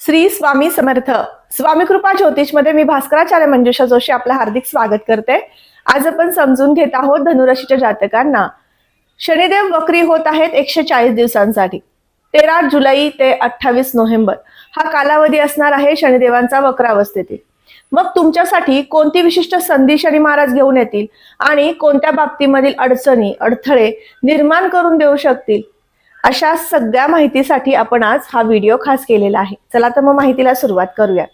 श्री स्वामी समर्थ. स्वामी कृपा ज्योतिष मध्ये मी भास्कराचार्य मंजुषा जोशी आपलं हार्दिक स्वागत करते. आज आपण समजून घेत आहोत धनुराशीच्या जातकांना. शनिदेव वक्री होत आहेत 140 दिवसांसाठी. 13 जुलै ते 28 नोव्हेंबर हा कालावधी असणार आहे शनिदेवांचा वक्रावस्थेतील. मग तुमच्यासाठी कोणती विशिष्ट संधी शनी महाराज घेऊन येतील आणि कोणत्या बाबतीमधील अडचणी अडथळे निर्माण करून देऊ शकतील, अशा सगळ्या माहितीसाठी आपण आज हा व्हिडिओ खास केलेला आहे. चला तर मग माहितीला सुरुवात करूया.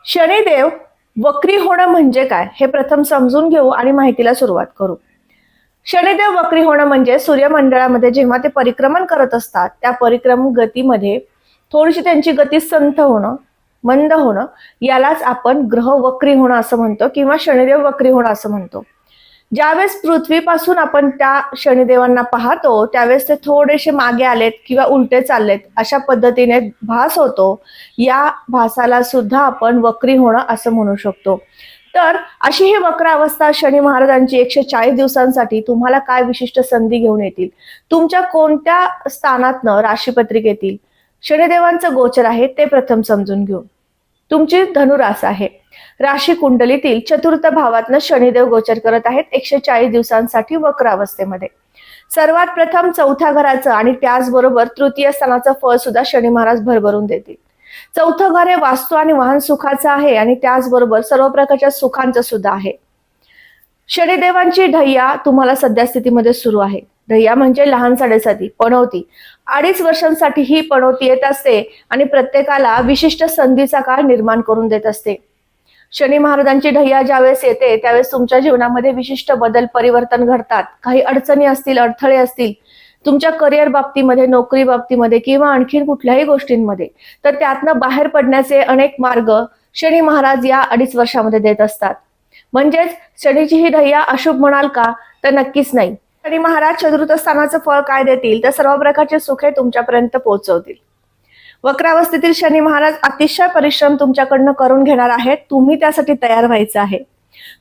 शनिदेव वक्री होणं म्हणजे काय हे प्रथम समजून घेऊ आणि माहितीला सुरुवात करू. शनिदेव वक्री होणं म्हणजे सूर्यमंडळामध्ये जेव्हा ते परिक्रमण करत असतात त्या परिक्रम गतीमध्ये थोडीशी त्यांची गती संथ होणं, मंद होणं, यालाच आपण ग्रह वक्री होणं असं म्हणतो किंवा शनिदेव वक्री होणं असं म्हणतो. ज्यावेळेस पृथ्वीपासून आपण त्या शनिदेवांना पाहतो त्यावेळेस ते थोडेसे मागे आलेत किंवा उलटे चाललेत अशा पद्धतीने भास होतो. या भासाला सुद्धा आपण वक्री होणं असं म्हणू शकतो. तर अशी ही वक्र अवस्था शनी महाराजांची 140 दिवसांसाठी तुम्हाला काय विशिष्ट संधी घेऊन येतील, तुमच्या कोणत्या स्थानातनं राशीपत्रिकेतील शनिदेवांचं गोचर आहे ते प्रथम समजून घेऊ. तुमची धनुरास आहे. राशी कुंडलीतील चतुर्थ भावातनं शनिदेव गोचर करत आहेत 140 दिवसांसाठी वक्र अवस्थेमध्ये. सर्वात प्रथम चौथ्या घराचं आणि त्याचबरोबर तृतीय स्थानाचं फळ सुद्धा शनी महाराज भरभरून देतील. चौथं घर हे वास्तू आणि वाहन सुखाचं आहे आणि त्याचबरोबर सर्व प्रकारच्या सुखांचं सुद्धा आहे. शनिदेवांची ढय्या तुम्हाला सध्या स्थितीमध्ये सुरू आहे. ढय्या म्हणजे लहान साडेसाती पणवती. 2.5 वर्षांसाठी ही पणवती येत असते आणि प्रत्येकाला विशिष्ट संधीचा काळ निर्माण करून देत असते. शनी महाराजांची ढय्या ज्यावेळेस येते त्यावेळेस तुमच्या जीवनामध्ये विशिष्ट बदल परिवर्तन घडतात. काही अडचणी असतील, अडथळे असतील तुमच्या करिअर बाबतीमध्ये, नोकरी बाबतीमध्ये किंवा आणखीन कुठल्याही गोष्टींमध्ये, तर त्यातनं बाहेर पडण्याचे अनेक मार्ग शनी महाराज या 2.5 वर्षामध्ये देत असतात. म्हणजेच शनीची ही ढय्या अशुभ म्हणाल का, तर नक्कीच नाही. शनी महाराज चतुर्थ स्थानाचं फळ काय देतील, तर सर्व प्रकारचे सुखे तुमच्यापर्यंत पोहोचवतील. वक्रावस्थेतील शनी महाराज अतिशय परिश्रम तुमच्याकडनं करून घेणार आहेत. तुम्ही त्यासाठी तयार व्हायचं आहे.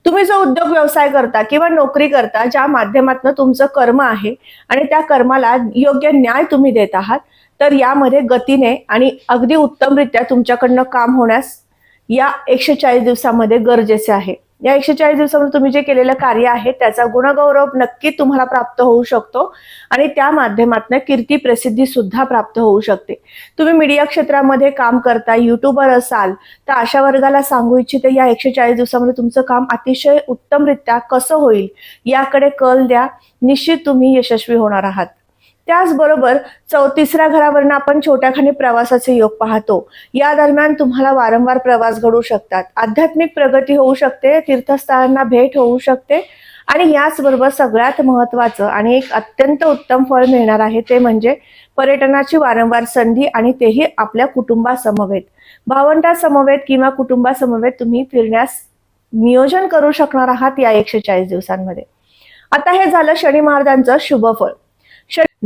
तुम्ही जो उद्योग व्यवसाय करता किंवा नोकरी करता, ज्या माध्यमातून तुमचं कर्म आहे आणि त्या कर्माला योग्य न्याय तुम्ही देत आहात, तर यामध्ये गतीने आणि अगदी उत्तमरित्या तुमच्याकडनं काम होण्यास या 140 दिवसामध्ये गरजेचे आहे. या 140 दिवसामध्ये तुम्ही जे केलेलं कार्य आहे त्याचा गुणगौरव नक्की तुम्हाला प्राप्त होऊ शकतो आणि त्या माध्यमातून कीर्ती प्रसिद्धी सुद्धा प्राप्त होऊ शकते. तुम्ही मीडिया क्षेत्रामध्ये काम करता, युट्यूबर असाल, तर अशा वर्गाला सांगू इच्छिते या 140 दिवसामध्ये तुमचं काम अतिशय उत्तमरित्या कसं होईल याकडे कल द्या. निश्चित तुम्ही यशस्वी होणार आहात. त्याचबरोबर तिसऱ्या घरावरनं आपण छोट्याखानी प्रवासाचे योग पाहतो. या दरम्यान तुम्हाला वारंवार प्रवास घडू शकतात. आध्यात्मिक प्रगती होऊ शकते, तीर्थस्थळांना भेट होऊ शकते आणि याचबरोबर सगळ्यात महत्त्वाचं आणि एक अत्यंत उत्तम फळ मिळणार आहे ते म्हणजे पर्यटनाची वारंवार संधी आणि तेही आपल्या कुटुंबासमवेत, भावंडासमवेत किंवा कुटुंबासमवेत तुम्ही फिरण्यास नियोजन करू शकणार आहात या 140 दिवसांमध्ये. आता हे झालं शनी महाराजांचं शुभ फळ.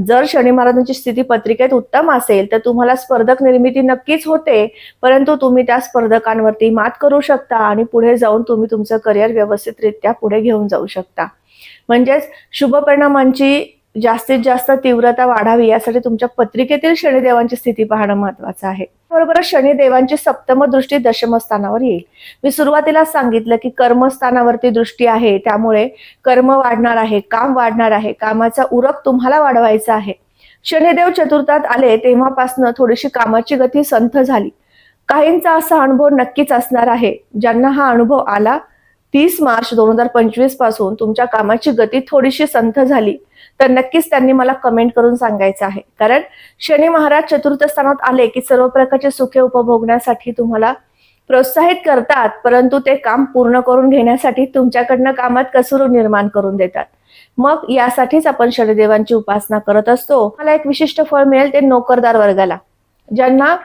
जर शनी महाराजांची स्थिती पत्रिकेत उत्तम असेल तर तुम्हाला स्पर्धक निर्मिती नक्कीच होते, परंतु तुम्ही त्या स्पर्धकांवरती मात करू शकता आणि पुढे जाऊन तुम्ही तुमचं करिअर व्यवस्थितरित्या पुढे घेऊन जाऊ शकता. म्हणजेच शुभ परिणामांची जास्तीत जास्त तीव्रता वाढावी यासाठी तुमच्या पत्रिकेतील शनिदेवांची स्थिती पाहणं महत्वाचं आहे. बरोबर शनिदेवांची सप्तम दृष्टी दशम स्थानावर येईल. मी सुरुवातीला सांगितलं की कर्मस्थानावरती दृष्टी आहे, त्यामुळे कर्म वाढणार आहे, काम वाढणार आहे, कामाचा उरक तुम्हाला वाढवायचा आहे. शनिदेव चतुर्थात आले तेव्हापासून थोडीशी कामाची गती संथ झाली. काहींचा असा अनुभव नक्कीच असणार आहे. ज्यांना हा अनुभव आला 30 मार्च 2025 पासून तुमच्या कामाची गती थोडीशी संथ झाली तर नक्कीच त्यांनी मला कमेंट करून सांगायचं आहे. कारण शनी महाराज चतुर्थ स्थानात आले की सर्व प्रकारचे सुखे उपभोगण्यासाठी तुम्हाला प्रोत्साहित करतात, परंतु ते काम पूर्ण करून घेण्यासाठी तुमच्याकडनं कामात कसुर निर्माण करून देतात. मग यासाठीच आपण शनिदेवांची उपासना करत असतो. मला एक विशिष्ट फळ मिळेल ते नोकरदार वर्गाला. ज्यांना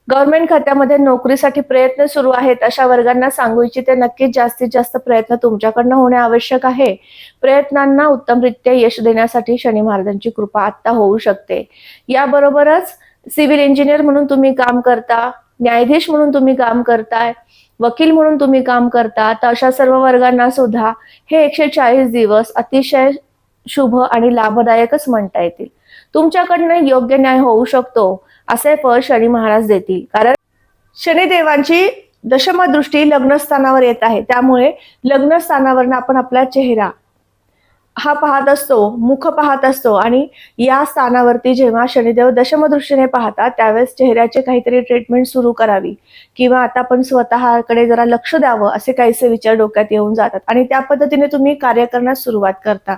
गव्हर्नमेंट खात्यामध्ये नोकरीसाठी प्रयत्न सुरू आहेत अशा वर्गांना सांगू इच्छिते नक्कीच जास्तीत जास्त प्रयत्न तुमच्याकडनं होणे आवश्यक आहे. प्रयत्नांना उत्तमरित्या यश देण्यासाठी शनी महाराजांची कृपा आता होऊ शकते. याबरोबरच सिव्हिल इंजिनियर म्हणून तुम्ही काम करता, न्यायाधीश म्हणून तुम्ही काम करताय, वकील म्हणून तुम्ही काम करता, तर अशा सर्व वर्गांना सुद्धा हे 140 दिवस अतिशय शुभ आणि लाभदायकच म्हणता येतील. तुमच्याकडनं योग्य न्याय होऊ शकतो असे फळ शनी महाराज देतील. कारण शनिदेवांची दशमदृष्टी लग्नस्थानावर येत आहे, त्यामुळे लग्नस्थानावरनं आपण आपला चेहरा हा पाहत असतो, मुख पाहत असतो आणि या स्थानावरती जेव्हा शनिदेव दशमदृष्टीने पाहतात त्यावेळेस चेहऱ्याचे काहीतरी ट्रीटमेंट सुरू करावी किंवा आता आपण स्वतःकडे जरा लक्ष द्यावं असे काहीसे विचार डोक्यात येऊन जातात आणि त्या पद्धतीने तुम्ही कार्य करण्यास सुरुवात करता.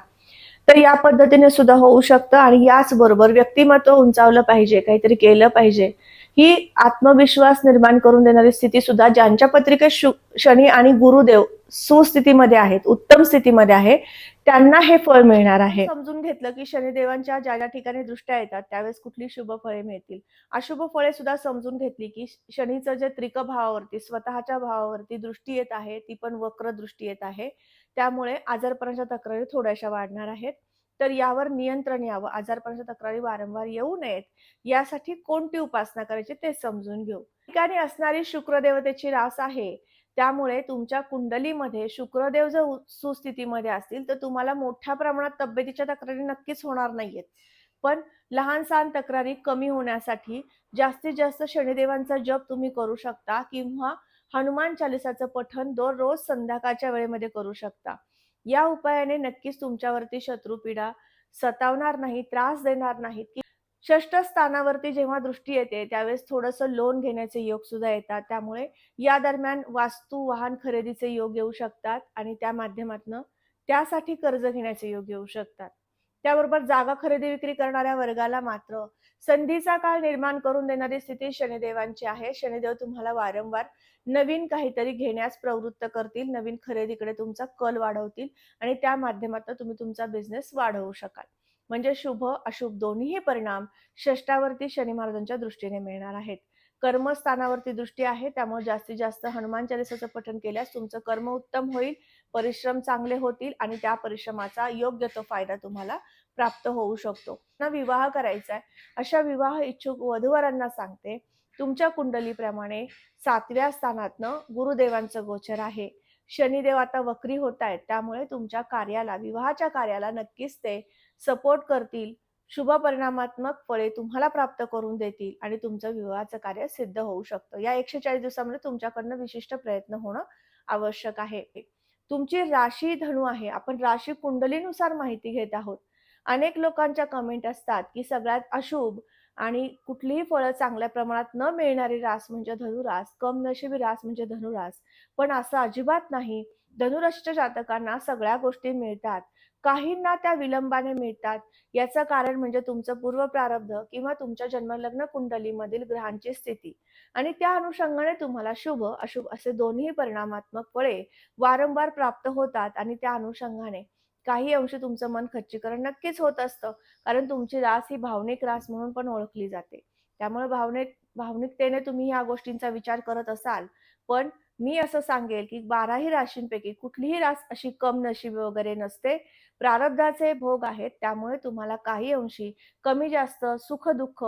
तर या पद्धतीने सुद्धा होऊ शकतं आणि याचबरोबर व्यक्तिमत्व उंचावलं पाहिजे, काहीतरी केलं पाहिजे. ही आत्मविश्वास निर्माण करून देणारी स्थिती सुद्धा ज्यांच्या पत्रिकेत शनी आणि गुरुदेव सुस्थितीमध्ये आहेत, उत्तम स्थितीमध्ये आहे, त्यांना हे फळ मिळणार आहे. समजून घेतलं की शनिदेवांच्या ज्या ज्या ठिकाणी दृष्ट्या येतात त्यावेळेस कुठली शुभ फळे मिळतील. अशुभ फळे सुद्धा समजून घेतली की शनीचं जे त्रिक भावावरती स्वतःच्या भावावरती दृष्टी येत आहे, ती पण वक्र दृष्टी येत आहे. त्यामुळे आजारपणाच्या तक्रारी थोड्याशा वाढणार आहेत. तर यावर नियंत्रण यावं, आजारपणाच्या तक्रारी वारंवार येऊ नयेत, यासाठी कोणती उपासना करायची ते समजून घेऊ. ठिकाणी असणारी शुक्र देवतेची रास आहे, त्यामुळे तुमच्या कुंडलीमध्ये शुक्रदेव जर सुस्थितीमध्ये असतील तर तुम्हाला मोठ्या प्रमाणात तब्येतीच्या तक्रारी नक्कीच होणार नाहीयेत. पण लहान-सहान तक्रारी कमी होण्यासाठी जास्तीत जास्त शनिदेवांचा जप तुम्ही करू शकता किंवा हनुमान चालिसाचं पठण दररोज संध्याकाळच्या वेळेमध्ये करू शकता. या उपायाने नक्कीच तुमच्यावरती शत्रुपीडा सतावणार नाही, त्रास देणार नाहीत. षष्ठ स्थानावरती जेव्हा दृष्टी येते त्यावेळेस थोडंसं लोन घेण्याचे योग सुद्धा येतात. त्यामुळे या दरम्यान वास्तू, वाहन खरेदीचे योग येऊ शकतात आणि त्या माध्यमातनं त्यासाठी कर्ज घेण्याचे योग येऊ शकतात. त्याबरोबर जागा खरेदी विक्री करणाऱ्या वर्गाला मात्र संधीचा काळ निर्माण करून देणारी स्थिती शनिदेवांची आहे. शनिदेव तुम्हाला वारंवार नवीन काहीतरी घेण्यास प्रवृत्त करतील, नवीन खरेदीकडे तुमचा कल वाढवतील आणि त्या माध्यमातून तुम्ही तुमचा बिझनेस वाढवू शकाल. म्हणजे शुभ अशुभ दोन्हीही परिणाम षष्टावरती शनी महाराजांच्या दृष्टीने मिळणार आहेत. कर्मस्थानावरती दृष्टी आहे, त्यामुळे जास्तीत जास्त हनुमान चालिसाचं पठण केल्यास तुमचं कर्म उत्तम होईल, परिश्रम चांगले होतील आणि त्या परिश्रमाचा योग्य तो फायदा तुम्हाला प्राप्त होऊ शकतो. ना विवाह करायचा आहे, अशा विवाह इच्छुक वधूवरांना सांगते, तुमच्या कुंडलीप्रमाणे 7व्या स्थानातनं गुरुदेवांचं गोचर आहे. शनिदेव आता वक्री होत आहेत, त्यामुळे तुमच्या कार्याला, विवाहाच्या कार्याला नक्कीच ते सपोर्ट करतील. शुभ परिणामात्मक फळे तुम्हाला प्राप्त करून देतील आणि तुमचं विवाहाचं कार्य सिद्ध होऊ शकतं. या 140 दिवसामध्ये तुमच्याकडनं विशिष्ट प्रयत्न होणं आवश्यक आहे. तुमची राशी धनु आहे. आपण राशी कुंडलीनुसार माहिती घेत आहोत. अनेक लोकांच्या कमेंट असतात, की सगळ्यात अशुभ आणि कुठलीही फळं चांगल्या प्रमाणात न मिळणारी रास म्हणजे धनुरास, कमनशिबी रास म्हणजे धनुरास. पण असं अजिबात नाही. धनुराशीच्या जातकांना सगळ्या गोष्टी मिळतात. काहींना त्या विलंबाने मिळतात. याचं कारण म्हणजे तुमचं पूर्व प्रारब्ध किंवा तुमच्या जन्मलग्न कुंडलीमधील ग्रहांची स्थिती आणि त्या अनुषंगाने तुम्हाला शुभ, अशुभ असे दोन्ही परिणामात्मक फळे वारंवार प्राप्त होतात आणि त्या अनुषंगाने काही अंशी तुमचं मन खच्चीकरण नक्कीच होत असतं. कारण तुमची रास ही भावनिक रास म्हणून पण ओळखली जाते. त्यामुळे भावनिकतेने तुम्ही या गोष्टींचा विचार करत असाल, पण मी असं सांगेल, की 12ही राशींपैकी कुठलीही रास अशी कमनशिबी वगैरे नसते. प्रारब्धाचे भोग आहेत, त्यामुळे तुम्हाला काही अंशी कमी-जास्त, सुख-दुःख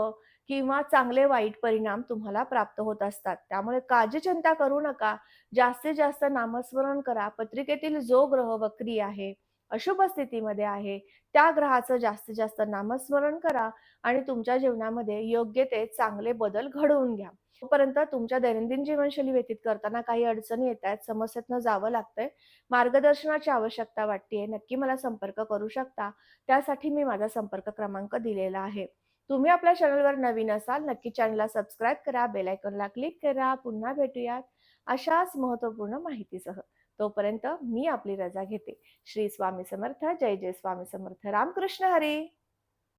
किंवा चांगले-वाईट परिणाम तुम्हाला प्राप्त होत असतात. त्यामुळे काळजी चिंता करू नका. जास्तीत जास्त नामस्मरण करा. पत्रिकेतील जो ग्रह वक्री आहे, अशुभ स्थितीमध्ये आहे, त्या ग्रहाचं जास्तीत जास्त नामस्मरण करा आणि तुमच्या जीवनामध्ये योग्य ते चांगले बदल घडवून घ्या. तोपर्यंत तुमच्या दैनंदिन जीवनशैली व्यतीत करताना काही अडचणी येतायत, समस्येतनं जावं लागतंय, मार्गदर्शनाची आवश्यकता वाटतेय, नक्की मला संपर्क करू शकता. त्यासाठी मी माझा संपर्क क्रमांक दिलेला आहे. तुम्ही आपल्या चॅनलवर नवीन असाल, नक्की चॅनलला सबस्क्राईब करा, बेल आयकॉनला क्लिक करा. पुन्हा भेटूयात अशाच महत्त्वपूर्ण माहितीसह. तोपर्यंत मी आपली रजा घेते. श्री स्वामी समर्थ. जय जय स्वामी समर्थ. रामकृष्ण हरी.